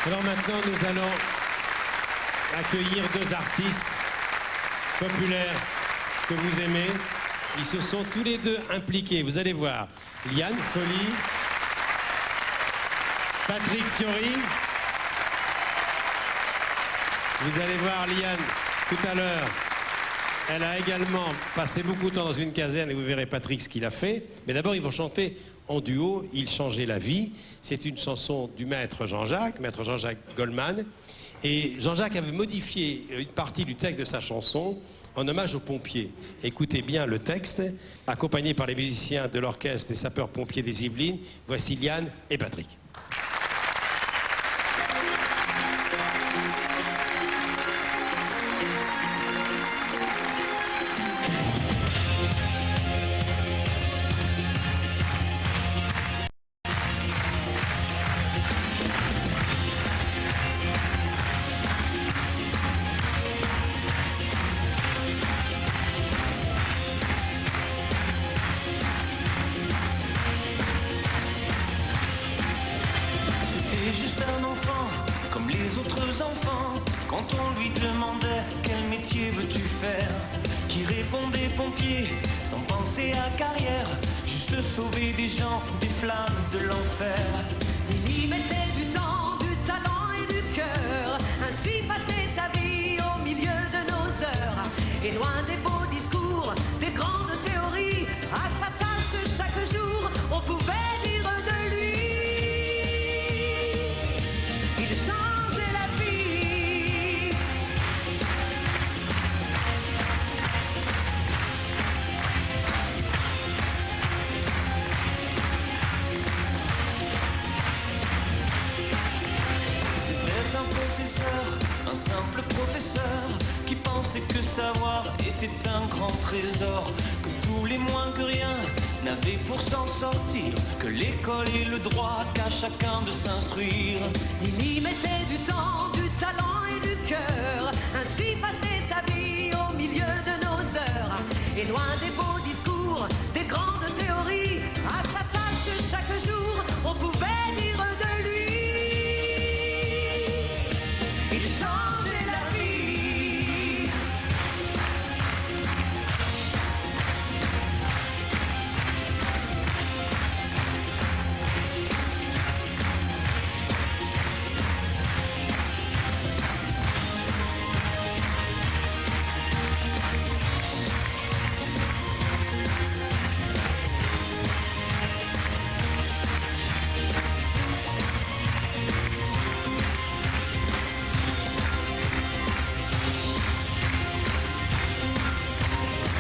Alors maintenant, nous allons accueillir deux artistes populaires que vous aimez. Ils se sont tous les deux impliqués. Vous allez voir, Liane Folly, Patrick Fiori. Vous allez voir Liane tout à l'heure. Elle a également passé beaucoup de temps dans une caserne et vous verrez Patrick ce qu'il a fait. Mais d'abord, ils vont chanter en duo, Il changeait la vie. C'est une chanson du maître Jean-Jacques Goldman. Et Jean-Jacques avait modifié une partie du texte de sa chanson en hommage aux pompiers. Écoutez bien le texte, accompagné par les musiciens de l'orchestre des sapeurs-pompiers des Yvelines. Voici Liane et Patrick. Quand on lui demandait quel métier veux-tu faire, qui répondait pompier sans penser à carrière, juste sauver des gens des flammes de l'enfer. Il y mettait du temps, du talent et du cœur, ainsi passait sa vie au milieu de nos heures. Et loin des beaux discours, des grandes théories, à sa tâche chaque jour, on pouvait dire de lui. Il changeait la vie. C'était un professeur, un simple professeur, qui pensait que savoir était un grand trésor, que tous les moins que rien n'avaient pour s'en sortir, que l'école et le droit qu'à chacun de s'instruire. Il y mettait du temps, du talent et du cœur, ainsi passait sa vie au milieu de nos heures. Et loin des beaux discours, des grandes théories, à sa tâche chaque jour, on pouvait dire de lui. Il changeait la vie.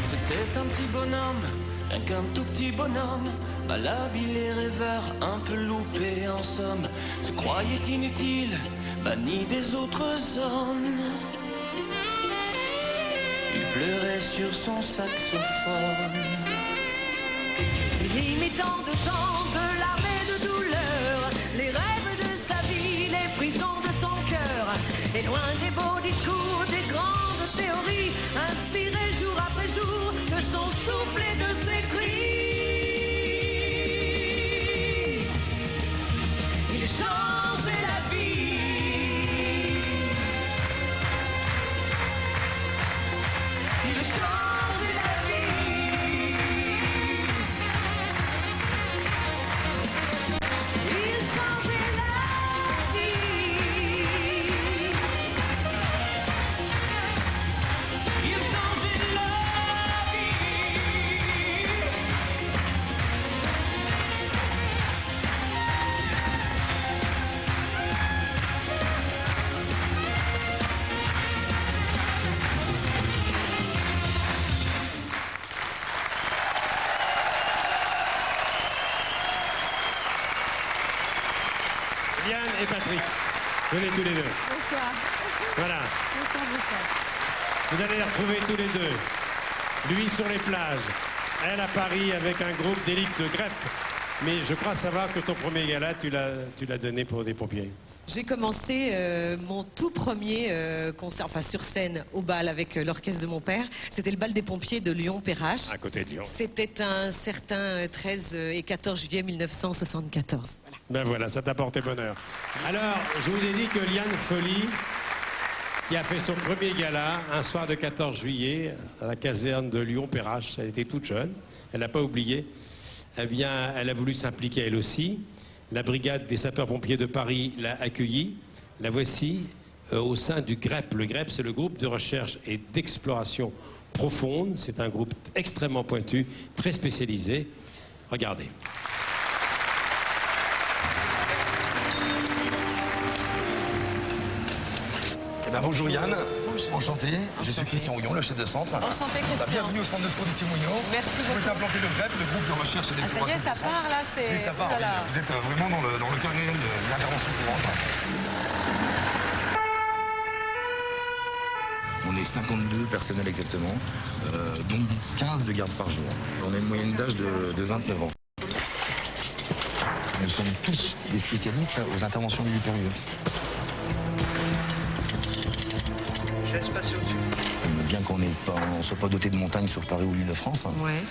C'était un petit bonhomme, rien qu'un tout petit bonhomme, malhabile et rêveur, un peu loupé en somme, se croyait inutile, banni des autres hommes. Il pleurait sur son saxophone. Il y mit tant de temps, de larmes et de douleur, les rêves de sa vie, les prisons de son cœur. Et loin des beaux discours, des grandes théories, inspiré jour après jour de son souffle et de ses cris. Il changeait la vie. Il changeait la vie. Il changeait la vie. Il changeait la vie. Liane et Patrick, venez tous les deux. Bonsoir. Voilà, Bonsoir, bonsoir. vous allez les retrouver tous les deux. Lui sur les plages, elle à Paris avec un groupe d'élite de Grette. Mais je crois savoir que ton premier gala, tu l'as donné pour des pompiers. J'ai commencé mon tout premier concert, enfin sur scène, au bal avec l'orchestre de mon père. C'était le bal des pompiers de Lyon-Perrache. À côté de Lyon. C'était un certain 13 et 14 juillet 1974. Voilà. Ben voilà, ça t'a porté bonheur. Alors, je vous ai dit que Liane Folly, qui a fait son premier gala un soir de 14 juillet à la caserne de Lyon-Perrache, elle était toute jeune, elle n'a pas oublié. Eh bien, elle a voulu s'impliquer elle aussi. La brigade des sapeurs-pompiers de Paris l'a accueillie. La voici au sein du GREP. Le GREP, c'est le groupe de recherche et d'exploration profonde. C'est un groupe extrêmement pointu, très spécialisé. Regardez. Eh ben, bonjour Yann, enchanté. Je suis Christian Houillon, le chef de centre. Enchanté Christian. Bienvenue au centre de secours d'ici Mouillon. Merci Vous beaucoup. êtes implanté le GREP, le groupe de recherche et Ah, ça y d'exploration. est, ça part là, c'est... Oui, ça part. Oh là là. Vous êtes vraiment dans le cœur réel des interventions courantes. On est 52 personnels exactement, dont 15 de garde par jour. On a une moyenne d'âge de 29 ans. Nous sommes tous des spécialistes aux interventions du périlleux. Bien qu'on ne soit pas doté de montagnes sur Paris ou l'Île-de-France, Ouais.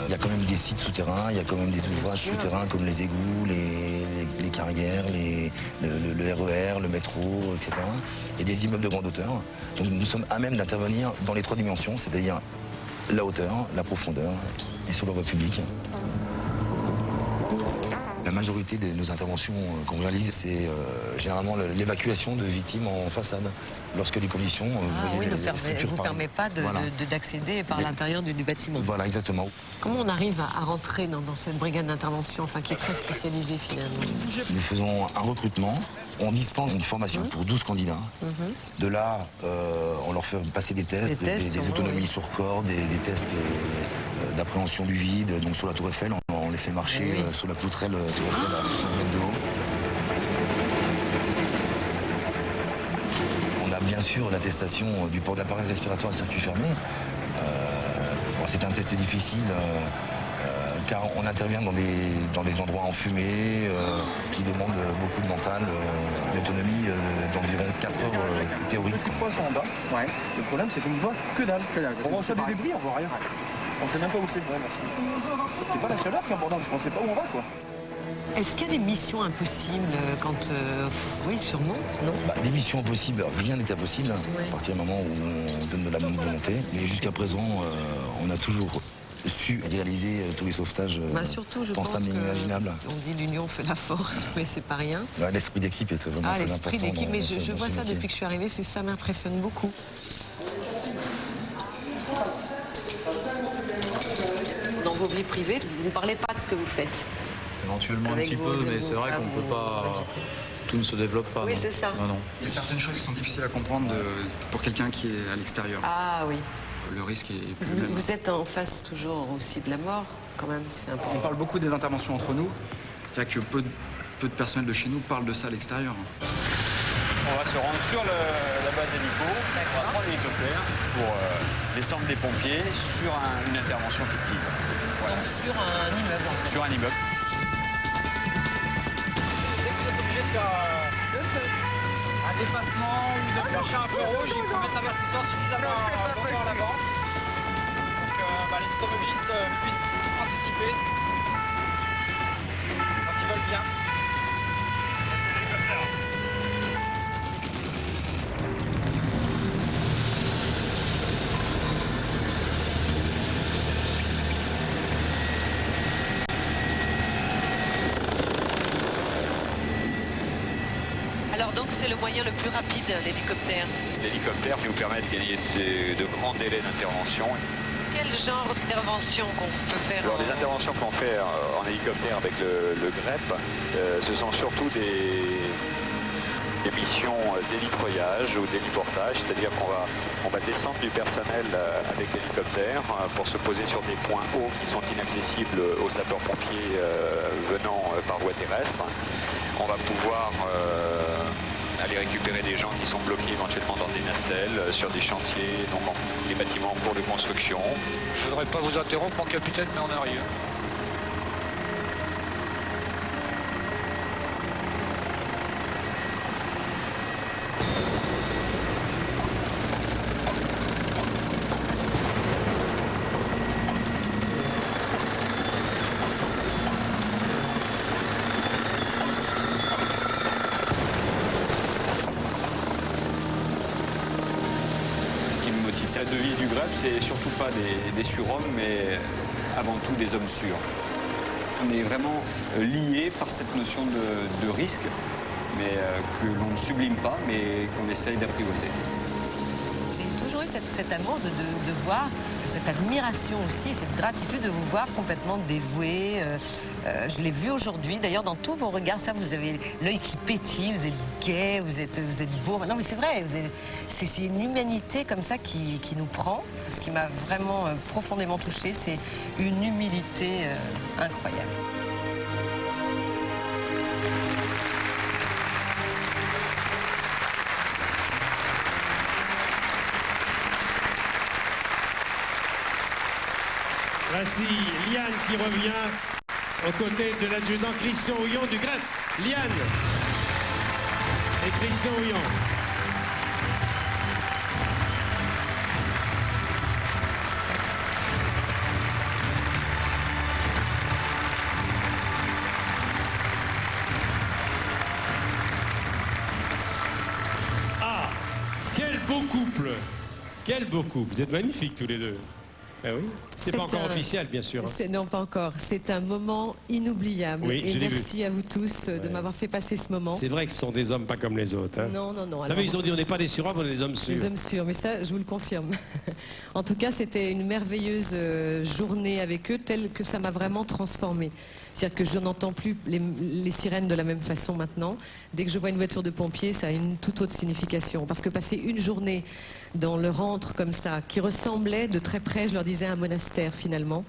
il y a quand même des sites souterrains, il y a quand même des ouvrages souterrains comme les égouts, les carrières, le RER, le métro, etc. Et des immeubles de grande hauteur. Donc nous sommes à même d'intervenir dans les 3 dimensions, c'est-à-dire la hauteur, la profondeur et sur la voie publique. La majorité de nos interventions qu'on réalise, c'est généralement l'évacuation de victimes en façade. Lorsque les conditions... ne vous permet pas d'accéder par l'intérieur du bâtiment. Voilà, exactement. Comment on arrive à rentrer dans cette brigade d'intervention, enfin qui est très spécialisée finalement? Nous faisons un recrutement. On dispense une formation pour 12 candidats. De là, on leur fait passer des tests, des autonomies sur corde, des tests d'appréhension du vide. Donc sur la Tour Eiffel, on les fait marcher sur la poutrelle Tour Eiffel à 60 mètres de haut. On a bien sûr l'attestation du port d'appareil respiratoire à circuit fermé. C'est un test difficile. Car on intervient dans des endroits enfumés qui demandent beaucoup de mental, d'autonomie d'environ 4 heures théoriques. Le poisson en bas, ouais. Le problème c'est qu'on ne voit que dalle. On reçoit des débris, on voit rien. On sait même pas où c'est. Ouais, merci. C'est pas la chaleur qui est importante, c'est qu'on sait pas où on va quoi. Est-ce qu'il y a des missions impossibles quand... oui, sûrement, non? Les missions impossibles, rien n'est impossible à partir du moment où on donne de la bonne volonté. Mais jusqu'à présent, on a toujours su réaliser tous les sauvetages surtout, je pense pensables et imaginables. On dit l'union fait la force, mais c'est pas rien. L'esprit d'équipe est vraiment très important. L'esprit d'équipe, mais je dans vois ce ça métier. depuis que je suis arrivée, ça m'impressionne beaucoup. Dans vos vies privées, vous ne parlez pas de ce que vous faites. Éventuellement Avec un petit vos peu, mais émotions, c'est vrai qu'on peut pas... Tout ne se développe pas. Oui, non. c'est ça. Non, non. Il y a certaines choses qui sont difficiles à comprendre pour quelqu'un qui est à l'extérieur. Ah oui. Le risque est plus même. Vous êtes en face toujours aussi de la mort, quand même, c'est important. On parle beaucoup des interventions entre nous. Il y a que peu de personnel de chez nous parle de ça à l'extérieur. On va se rendre sur la base hélico, on va prendre l'hélicoptère pour descendre des pompiers sur une intervention fictive. Voilà. Donc sur un immeuble, en fait. Sur un immeuble. Un dépassement, vous approchez un feu rouge, il faut mettre l'avertisseur suffisamment longtemps à l'avance. Donc les automobilistes puissent anticiper quand ils veulent bien. Alors donc c'est le moyen le plus rapide, l'hélicoptère. L'hélicoptère qui nous permet de gagner de grands délais d'intervention. Quel genre d'intervention qu'on peut faire? Alors les interventions qu'on fait en hélicoptère avec le GREP, ce sont surtout des missions d'hélitreuillage ou d'héliportage, c'est-à-dire qu'on va descendre du personnel avec l'hélicoptère pour se poser sur des points hauts qui sont inaccessibles aux sapeurs-pompiers venant par voie terrestre. On va pouvoir aller récupérer des gens qui sont bloqués éventuellement dans des nacelles, sur des chantiers, donc des bâtiments en cours de construction. Je ne voudrais pas vous interrompre, mon capitaine, mais on arrive. devise du GREP, c'est surtout pas des surhommes, mais avant tout des hommes sûrs. On est vraiment liés par cette notion de risque, mais que l'on ne sublime pas, mais qu'on essaye d'apprivoiser. J'ai toujours eu cet amour de voir, cette admiration aussi, et cette gratitude de vous voir complètement dévoué. Je l'ai vu aujourd'hui, d'ailleurs, dans tous vos regards, ça, vous avez l'œil qui pétille, vous êtes gai, vous êtes beau. Non, mais c'est vrai, c'est une humanité comme ça qui nous prend. Ce qui m'a vraiment profondément touchée, c'est une humilité incroyable. Voici Liane qui revient aux côtés de l'adjudant Christian Houillon du GREP. Liane et Christian Houillon. Ah, quel beau couple! Quel beau couple! Vous êtes magnifiques tous les deux. Ah oui. C'est pas encore officiel, bien sûr. Non, pas encore. C'est un moment inoubliable. Oui, et merci à vous tous de m'avoir fait passer ce moment. C'est vrai que ce sont des hommes pas comme les autres. Hein. Non, non, non. Vous savez, ils ont dit on n'est pas des surhommes, on est des hommes sûrs. Des hommes sûrs, mais ça, je vous le confirme. En tout cas, c'était une merveilleuse journée avec eux, telle que ça m'a vraiment transformée. C'est-à-dire que je n'entends plus les sirènes de la même façon maintenant. Dès que je vois une voiture de pompiers, ça a une toute autre signification. Parce que passer une journée dans leur antre comme ça, qui ressemblait de très près, je leur disais, à un monastère finalement,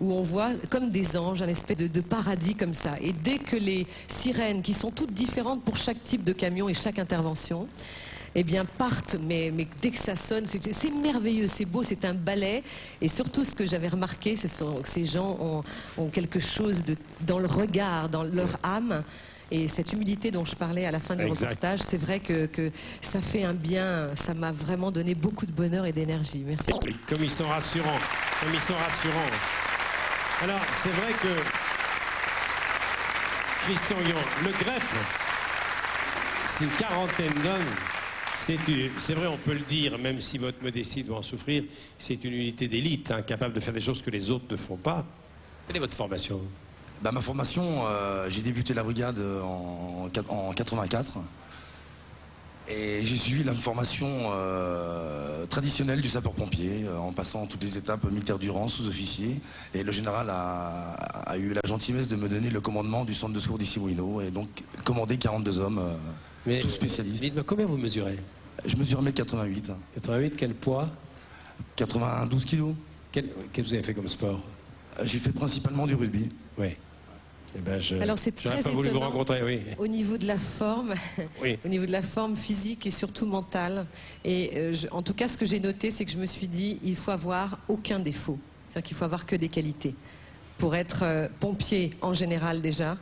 où on voit comme des anges, un espèce de paradis comme ça. Et dès que les sirènes, qui sont toutes différentes pour chaque type de camion et chaque intervention, eh bien partent, mais dès que ça sonne, c'est merveilleux, c'est beau, c'est un ballet. Et surtout, ce que j'avais remarqué, c'est que ces gens ont quelque chose dans le regard, dans leur âme. Et cette humilité dont je parlais à la fin du reportage, c'est vrai que ça fait un bien, ça m'a vraiment donné beaucoup de bonheur et d'énergie. Merci. Comme ils sont rassurants, comme ils sont rassurants. Alors, c'est vrai que, Christian Houillon, le GREP, c'est une quarantaine d'hommes. C'est vrai, on peut le dire, même si votre modestie doit en souffrir, c'est une unité d'élite, hein, capable de faire des choses que les autres ne font pas. Quelle est votre formation? Bah, ma formation, j'ai débuté la brigade en 84 et j'ai suivi la formation traditionnelle du sapeur-pompier en passant toutes les étapes militaires du rang, sous-officier, et le général a eu la gentillesse de me donner le commandement du centre de secours d'Issy-Moulineaux et donc commandé 42 hommes, tous spécialistes. Dites-moi, combien vous mesurez? Je mesure 1m88. 88, quel poids? 92 kilos. Qu'est-ce que vous avez fait comme sport? J'ai fait principalement du rugby. Oui. Eh ben, Alors c'est très pas voulu vous étonnant rencontrer, oui. au niveau de la forme, Oui. au niveau de la forme physique et surtout mentale. Et en tout cas, ce que j'ai noté, c'est que je me suis dit, il faut avoir aucun défaut. C'est-à-dire qu'il faut avoir que des qualités pour être pompier en général déjà.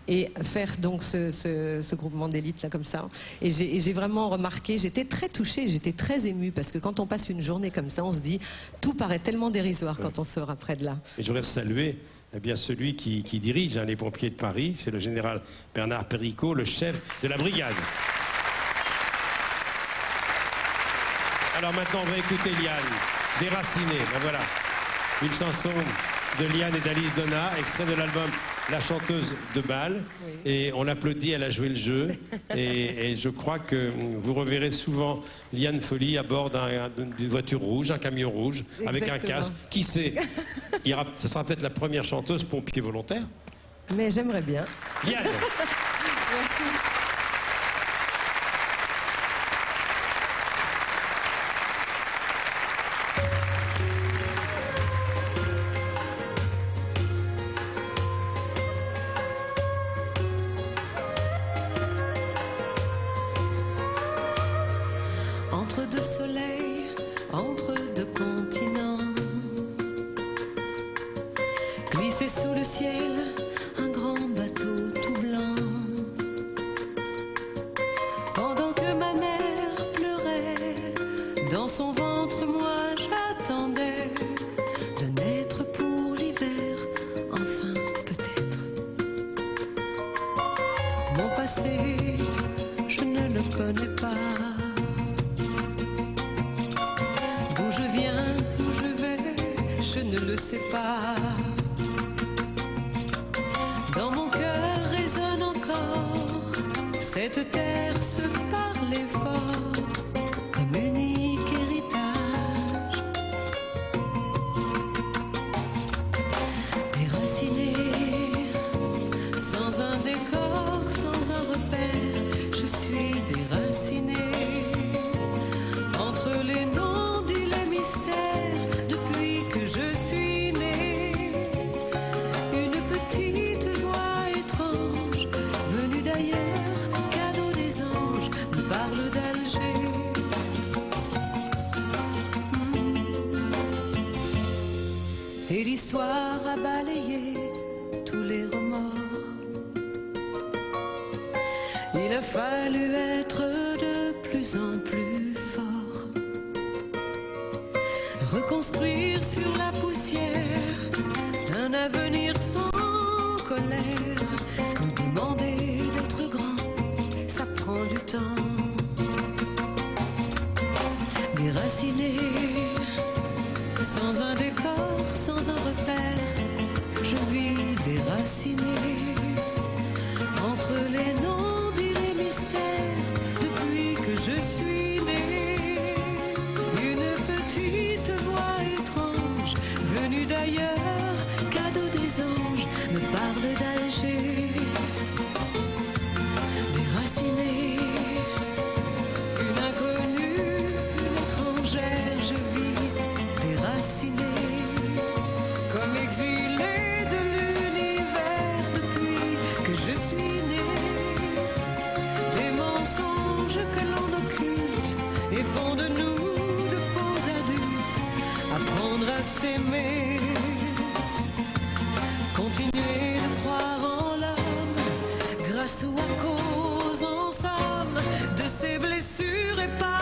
Et faire donc ce groupement d'élite là comme ça. Et j'ai vraiment remarqué, j'étais très touchée, j'étais très émue parce que quand on passe une journée comme ça, on se dit tout paraît tellement dérisoire quand on sort après de là. Et je voudrais saluer bien celui qui dirige les pompiers de Paris, c'est le général Bernard Péricot, le chef de la brigade. Alors maintenant, on va écouter Liane, Déraciné. Ben voilà, une chanson de Liane et d'Alice Donat, extrait de l'album La chanteuse de bal. Oui. Et on l'applaudit, elle a joué le jeu. et je crois que vous reverrez souvent Liane Folly à bord d'une voiture rouge, un camion rouge, avec un casque. Qui sait? Ce sera peut-être la première chanteuse pompier volontaire. Mais j'aimerais bien. Liane. Merci. Entre deux soleils, entre deux continents, glissé sous le ciel, un grand bateau tout blanc. Pendant que ma mère pleurait, dans son ventre moi j'attendais de naître pour l'hiver, enfin peut-être. Mon passé, je ne le connais pas. D'où je viens, où je vais, je ne le sais pas. Dans mon cœur résonne encore cette terre se parlait fort comme unique héritage. Déraciné, sans un décor, sans un repère, je suis déraciné entre les non-dits, les mystères, depuis que je suis né. Une petite voix étrange, venue d'ailleurs, cadeau des anges, me parle d'Alger. Et l'histoire a balayé tous les remords. Il a fallu être de plus en plus fort, reconstruire sur la poussière un avenir sans colère. Nous demander d'être grand, ça prend du temps. Déraciné, sans un décor, sans un repère, je vis déraciné entre les non-dits, les mystères, depuis que je suis né. Une petite voix étrange, venue d'ailleurs, cadeau des anges, me parle d'Alger. Déraciné, une inconnue, une étrangère, je vis déraciné, comme exilé de l'univers depuis que je suis né. Des mensonges que l'on occulte et font de nous de faux adultes. Apprendre à s'aimer, continuer de croire en l'homme, grâce ou à cause, en somme, de ses blessures et pas